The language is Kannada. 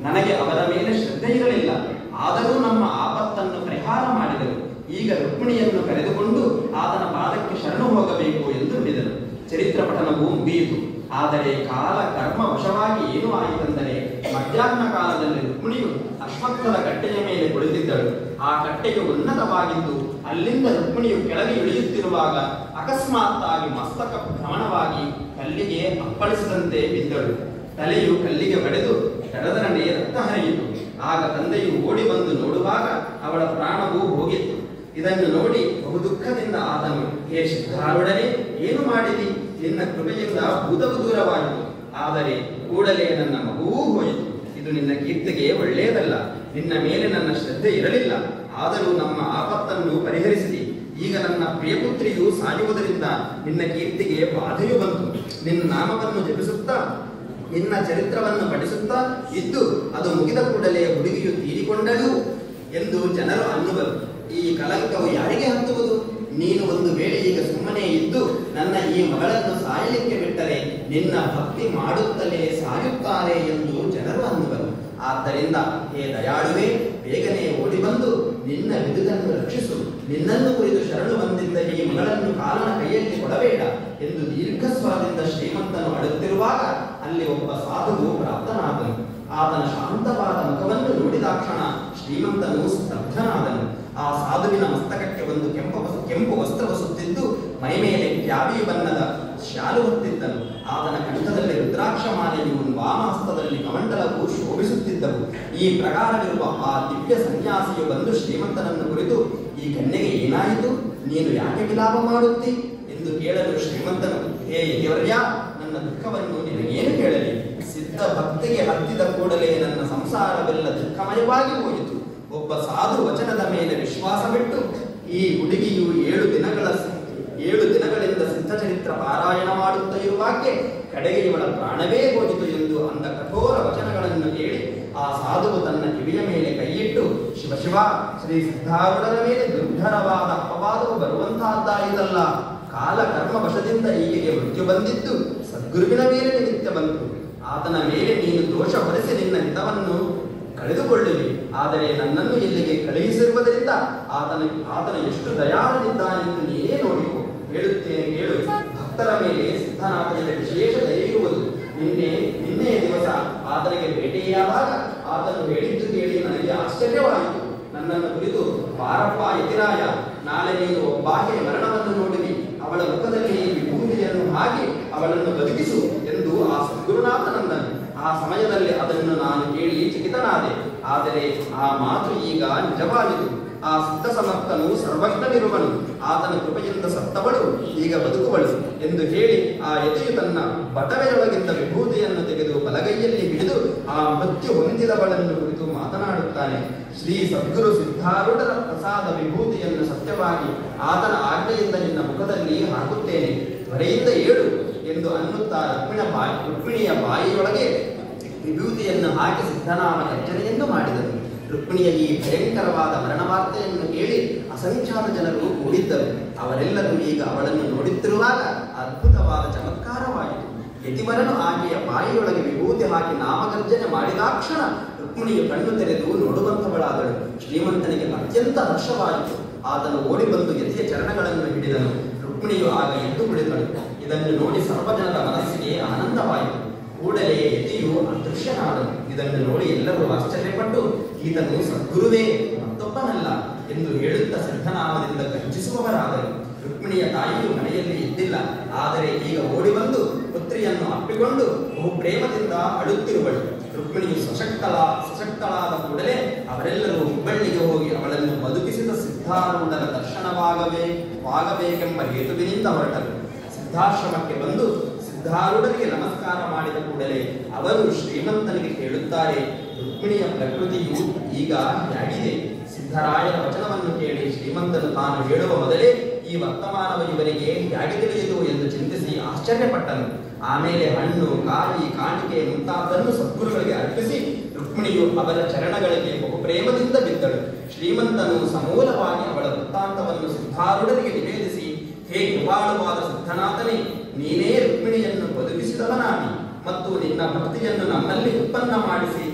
ನನಗೆ ಅವರ ಮೇಲೆ ಶ್ರದ್ಧೆ ಇರಲಿಲ್ಲ. ಆದರೂ ನಮ್ಮ ಆಪತ್ತನ್ನು ಪರಿಹಾರ ಮಾಡಿದರು. ಈಗ ರುಕ್ಮಿಣಿಯನ್ನು ಕರೆದುಕೊಂಡು ಆತನ ಪಾದಕ್ಕೆ ಶರಣು ಹೋಗಬೇಕು ಎಂದು ನುಡಿದರು. ಚರಿತ್ರ ಪಠನವು ಮುಗಿಯಿತು. ಆದರೆ ಕಾಲ ಕರ್ಮ ವಶವಾಗಿ ಏನು ಆಯಿತೆಂದರೆ, ಮಧ್ಯಾಹ್ನ ಕಾಲದಲ್ಲಿ ರುಕ್ಮಿಣಿಯು ಅಶ್ವತ್ಥದ ಕಟ್ಟೆಯ ಮೇಲೆ ಕುಳಿತಿದ್ದಳು. ಆ ಕಟ್ಟೆಯು ಉನ್ನತವಾಗಿದ್ದು ಅಲ್ಲಿಂದ ರುಕ್ಮಿಣಿಯು ಕೆಳಗೆ ಇಳಿಯುತ್ತಿರುವಾಗ ಅಕಸ್ಮಾತ್ತಾಗಿ ಮಸ್ತಕ ಭ್ರಮಣವಾಗಿ ಕಲ್ಲಿಗೆ ಅಪ್ಪಳಿಸಿದಂತೆ ಬಿದ್ದಳು. ತಲೆಯು ಕಲ್ಲಿಗೆ ಬಡಿದು ಕಡದರನೆ ರಕ್ತ ಹರಿಯಿತು. ಆಗ ತಂದೆಯು ಓಡಿ ಬಂದು ನೋಡುವಾಗ ಅವಳ ಪ್ರಾಣವೂ ಹೋಗಿತ್ತು. ಇದನ್ನು ನೋಡಿ ಬಹುದುಃಖದಿಂದ ಆತನು, ಹೇ ಸಿದ್ಧಾರೂಢನೇ, ಏನು ಮಾಡಿದಿ? ನಿನ್ನ ಕೃಪೆಯಿಂದ ಭೂತವು ದೂರವಾಯಿತು, ಆದರೆ ಕೂಡಲೇ ನನ್ನ ಮಗುವೂ ಹೋಯಿತು. ಇದು ನಿನ್ನ ಕೀರ್ತಿಗೆ ಒಳ್ಳೆಯದಲ್ಲ. ನಿನ್ನ ಮೇಲೆ ನನ್ನ ಶ್ರದ್ಧೆ ಇರಲಿಲ್ಲ, ಆದರೂ ನಮ್ಮ ಆಪತ್ತನ್ನು ಪರಿಹರಿಸಿದಿ. ಈಗ ನನ್ನ ಪ್ರಿಯಪುತ್ರಿಯು ಸಾಯುವುದರಿಂದ ನಿನ್ನ ಕೀರ್ತಿಗೆ ಬಾಧೆಯು ಬಂತು. ನಿನ್ನ ನಾಮವನ್ನು ಜಪಿಸುತ್ತಾ ನಿನ್ನ ಚರಿತ್ರವನ್ನು ಪಠಿಸುತ್ತಾ ಇದ್ದು ಅದು ಮುಗಿದ ಕೂಡಲೇ ಹುಡುಗಿಯು ತೀರಿಕೊಂಡಳು ಎಂದು ಜನರು ಅನ್ನುವರು. ಈ ಕಲಂಕವು ಯಾರಿಗೆ ಹತ್ತುವುದು? ನೀನು ಒಂದು ವೇಳೆ ಈಗ ಸುಮ್ಮನೆ ಇದ್ದು ನನ್ನ ಈ ಮಗಳನ್ನು ಸಾಯಲಿಕ್ಕೆ ಬಿಟ್ಟರೆ ನಿನ್ನ ಭಕ್ತಿ ಮಾಡುತ್ತಲೇ ಸಾಯುತ್ತಾರೆ ಎಂದು ಜನರು ಅನ್ನುವರು. ಆದ್ದರಿಂದ ಹೇ ದಯಾಳುವೆ, ಬೇಗನೆ ಓಡಿ ಬಂದು ನಿನ್ನ ಬಿದುಗನ್ನು ರಕ್ಷಿಸು. ನಿನ್ನನ್ನು ಕುರಿತು ಶರಣು ಬಂದಿದ್ದ ಈ ಮಗಳನ್ನು ಕಾಲನ ಕೈಯಲ್ಲಿ ಕೊಡಬೇಡ ಎಂದು ದೀರ್ಘಸ್ವರದಿಂದ ಶ್ರೀಮಂತನು ಅಳುತ್ತಿರುವಾಗ ಅಲ್ಲಿ ಒಬ್ಬ ಸಾಧುವು ಪ್ರಾಪ್ತನಾದನು. ಆತನ ಶಾಂತವಾದ ಮುಖವನ್ನು ನೋಡಿದಾಕ್ಷಣ ಶ್ರೀಮಂತನು ಸ್ತಬ್ಧನಾದನು. ಆ ಸಾಧುವಿನ ಮಸ್ತಕಕ್ಕೆ ಒಂದು ಕೆಂಪು ವಸ್ತ್ರವು ಸುತ್ತಿದ್ದು ಮೈ ಮೇಲೆ ಕ್ಯಾವಿ ಬಣ್ಣದ ಶಾಲು ಹೊತ್ತಿದ್ದನು. ಆತನ ಕಂಠದಲ್ಲಿ ರುದ್ರಾಕ್ಷ ಮಾಲೆಯು, ವಾಮಹಸ್ತದಲ್ಲಿ ಕಮಂಡಲವು ಶೋಭಿಸುತ್ತಿದ್ದವು. ಈ ಪ್ರಕಾರವಿರುವ ಆ ದಿವ್ಯ ಸನ್ಯಾಸಿಯು ಬಂದು ಶ್ರೀಮಂತನನ್ನು ಕುರಿತು, ಈ ಕನ್ಯೆಗೆ ಏನಾಯಿತು? ನೀನು ಯಾಕೆ ವಿಲಾಪ ಮಾಡುತ್ತಿ ಎಂದು ಕೇಳಲು ಶ್ರೀಮಂತನು, ಹೇ ಯತಿವರ್ಯ, ನನ್ನ ದುಃಖವನ್ನು ನಿನಗೇನು ಹೇಳಲಿ? ಸಿದ್ಧ ಭಕ್ತಿಗೆ ಹತ್ತಿದ ಕೂಡಲೇ ನನ್ನ ಸಂಸಾರವೆಲ್ಲ ದುಃಖಮಯವಾಗಿ ಹೋಯಿತು. ಒಬ್ಬ ಸಾಧು ವಚನದ ಮೇಲೆ ವಿಶ್ವಾಸವಿಟ್ಟು ಈ ಹುಡುಗಿಯು 7 ದಿನಗಳಿಂದ ಸಿದ್ಧಚರಿತ್ರ ಪಾರಾಯಣ ಮಾಡುತ್ತಾ ಇರುವಾಗೆ ಕಡೆಗೆ ಇವಳ ಪ್ರಾಣವೇ ಹೋಯಿತು ಎಂದು ಅಂದ ಕಠೋರ ವಚನಗಳನ್ನು ಕೇಳಿ ಆ ಸಾಧುವು ತನ್ನ ಕಿವಿಯ ಮೇಲೆ ಕೈಯಿಟ್ಟು, ಶಿವ ಶಿವ, ಶ್ರೀ ಸಿದ್ಧಾರೂಢರ ಮೇಲೆ ದುರ್ಧರವಾದ ಅಪವಾದವು ಬರುವಂತಹದ್ದಾಯಿತಲ್ಲ. ಕಾಲ ಕರ್ಮ ವಶದಿಂದ ಈಕೆಗೆ ಮೃತ್ಯು ಬಂದಿದ್ದು ಸದ್ಗುರುವಿನ ಮೇಲೆ ನಿತ್ಯ ಬಂತು. ಆತನ ಮೇಲೆ ನೀನು ದೋಷ ಹೊರಿಸಿ ನಿನ್ನ ಹಿತವನ್ನು ಕಳೆದುಕೊಳ್ಳುವಿ. ಆದರೆ ನನ್ನನ್ನು ಇಲ್ಲಿಗೆ ಕಳುಹಿಸಿರುವುದರಿಂದ ಆತನ ಎಷ್ಟು ದಯಾಳನಿದ್ದಾನೆಂದು ನೀನೇ ನೋಡಿಕೊ. ಹೇಳುತ್ತೇನೆ ಕೇಳು. ಭಕ್ತರ ಮೇಲೆ ಸಿದ್ಧನಾಥನಿಗೆ ವಿಶೇಷ ದಯೆ ಇರುವುದು. ನಿನ್ನೆಯ ದಿವಸ ಆತನಿಗೆ ಭೇಟಿಯಾದಾಗ ಆತನು ಹೇಳಿದ್ದು ಕೇಳಿ ನನಗೆ ಆಶ್ಚರ್ಯವಾಯಿತು. ನನ್ನನ್ನು ಕುರಿತು, ಬಾರಪ್ಪ ಯತಿರಾಯ, ನಾಳೆ ನೀನು ಒಬ್ಬಾಕೆ ಮರಣವನ್ನು ನೋಡುವಿ. ಅವಳ ಮುಖದಲ್ಲಿ ವಿಭೂತಿಯನ್ನು ಹಾಕಿ ಅವಳನ್ನು ಬದುಕಿಸು ಎಂದು ಆ ಸದ್ಗುರುನಾಥನಂದನು. ಆ ಸಮಯದಲ್ಲಿ ಅದನ್ನು ನಾನು ಕೇಳಿ ಚಕಿತನಾದೆ. ಆದರೆ ಆ ಮಾತು ಈಗ ನಿಜವಾಯಿತು. ಆ ಸಿದ್ಧ ಸಮರ್ಥನು ಸರ್ವಜ್ಞನಿರುವನು. ಆತನ ಕೃಪೆಯಿಂದ ಸತ್ತವಳು ಈಗ ಬದುಕುವಳು ಎಂದು ಹೇಳಿ ಆ ಯತಿಯು ತನ್ನ ಬಟವೆಯೊಳಗಿಂದ ವಿಭೂತಿಯನ್ನು ತೆಗೆದು ಬಲಗೈಯಲ್ಲಿ ಹಿಡಿದು ಆ ಮೃತ್ಯು ಹೊಂದಿದವಳನ್ನು ಕುರಿತು ಮಾತನಾಡುತ್ತಾನೆ. ಶ್ರೀ ಸದ್ಗುರು ಸಿದ್ಧಾರೂಢರ ಪ್ರಸಾದ ವಿಭೂತಿಯನ್ನು ಸತ್ಯವಾಗಿ ಆತನ ಆಜ್ಞೆಯಿಂದ ನಿನ್ನ ಮುಖದಲ್ಲಿ ಹಾಕುತ್ತೇನೆ, ತ್ವರೆಯಿಂದ ಏಳು ಎಂದು ಅನ್ನುತ್ತಾ ರುಕ್ಮಿಣಿಯ ಬಾಯಿಯೊಳಗೆ ವಿಭೂತಿಯನ್ನು ಹಾಕಿ ಸಿದ್ಧನಾಮ ಗರ್ಜನೆಯನ್ನು ಮಾಡಿದನು. ರುಕ್ಮಿಣಿಯ ಈ ಭಯಂಕರವಾದ ಮರಣವಾರ್ತೆಯನ್ನು ಕೇಳಿ ಅಸಂಖ್ಯಾತ ಜನರು ಕೂಡಿದ್ದರು. ಅವರೆಲ್ಲರೂ ಈಗ ಅವಳನ್ನು ನೋಡುತ್ತಿರುವಾಗ ಅದ್ಭುತವಾದ ಚಮತ್ಕಾರವಾಯಿತು. ಯತಿವರನು ಆಕೆಯ ಬಾಯಿಯೊಳಗೆ ವಿಭೂತಿ ಹಾಕಿ ನಾಮಗರ್ಜನೆ ಮಾಡಿದಾಕ್ಷಣ ರುಕ್ಮಿಣಿಯು ಕಣ್ಣು ತೆರೆದು ನೋಡುವಂತವಳಾದಳು. ಶ್ರೀಮಂತನಿಗೆ ಅತ್ಯಂತ ಹರ್ಷವಾಯಿತು. ಆತನು ಓಡಿ ಬಂದು ಯತಿಯ ಚರಣಗಳನ್ನು ಹಿಡಿದನು. ರುಕ್ಮಿಣಿಯು ಆಗ ಎದ್ದು ಕುಳಿತಳು. ಇದನ್ನು ನೋಡಿ ಸರ್ವಜನರ ಮನಸ್ಸಿಗೆ ಆನಂದವಾಯಿತು. ಕೂಡಲೇ ಯತಿಯು ಅದೃಶ್ಯನಾದನು. ಇದನ್ನು ನೋಡಿ ಎಲ್ಲರೂ ಆಶ್ಚರ್ಯಪಟ್ಟು, ಈತನು ಸದ್ಗುರುವೇ, ಮತ್ತೊಬ್ಬನಲ್ಲ ಎಂದು ಹೇಳುತ್ತಾ ಸಿದ್ಧನಾಮದಿಂದ ಗರ್ಜಿಸುವವರಾದರು. ರುಕ್ಮಿಣಿಯ ತಾಯಿಯು ಮನೆಯಲ್ಲಿ ಇದ್ದಿಲ್ಲ. ಆದರೆ ಈಗ ಓಡಿ ಬಂದು ಪುತ್ರಿಯನ್ನು ಅಪ್ಪಿಕೊಂಡು ಬಹು ಪ್ರೇಮದಿಂದ ಅಳುತ್ತಿರುವಳು. ರುಕ್ಮಿಣಿಯು ಸಶಕ್ತಳಾದ ಕೂಡಲೇ ಅವರೆಲ್ಲರೂ ಹುಬ್ಬಳ್ಳಿಗೆ ಹೋಗಿ ಅವಳನ್ನು ಬದುಕಿಸಿದ ಸಿದ್ಧಾರೂಢರ ದರ್ಶನವಾಗಬೇಕೆಂಬ ಹೇತುವಿನಿಂದ ಹೊರಟರು. ಸಿದ್ಧಾಶ್ರಮಕ್ಕೆ ಬಂದು ಸಿದ್ಧಾರೂಢರಿಗೆ ನಮಸ್ಕಾರ ಮಾಡಿದ ಕೂಡಲೇ ಅವರು ಶ್ರೀಮಂತನಿಗೆ ಕೇಳುತ್ತಾರೆ, ರುಕ್ಮಿಣಿಯ ಪ್ರಕೃತಿಯು ಈಗ ಹೇಗಿದೆ? ಸಿದ್ಧರಾಯರ ವಚನವನ್ನು ಕೇಳಿ ಶ್ರೀಮಂತನು ತಾನು ಹೇಳುವ ಮೊದಲೇ ಈ ವರ್ತಮಾನವು ಇವರಿಗೆ ಹೇಗೆ ತಿಳಿಯಿತು ಎಂದು ಚಿಂತಿಸಿ ಆಶ್ಚರ್ಯಪಟ್ಟನು. ಆಮೇಲೆ ಹಣ್ಣು, ಕಾಯಿ, ಕಾಣಿಕೆ ಮುಂತಾದನ್ನು ಸದ್ಗುರುಗಳಿಗೆ ಅರ್ಪಿಸಿ ರುಕ್ಮಿಣಿಯು ಅವರ ಚರಣಗಳಿಗೆ ಬಹು ಪ್ರೇಮದಿಂದ ಬಿದ್ದಳು. ಶ್ರೀಮಂತನು ಸಮೂಲವಾಗಿ ಅವಳ ವೃತ್ತಾಂತವನ್ನು ಸಿದ್ಧಾರೂಢರಿಗೆ ನಿವೇದಿಸಿ, ಹೇ ಕೃಪಾಳುವಾದ ಸಿದ್ಧನಾಥನೇ, ನೀನೇ ರುಕ್ಮಿಣಿಯನ್ನು ಬದುಕಿಸಿದವನಾಗಿ ಮತ್ತು ನಿನ್ನ ಭಕ್ತಿಯನ್ನು ನಮ್ಮಲ್ಲಿ ಉತ್ಪನ್ನ ಮಾಡಿಸಿ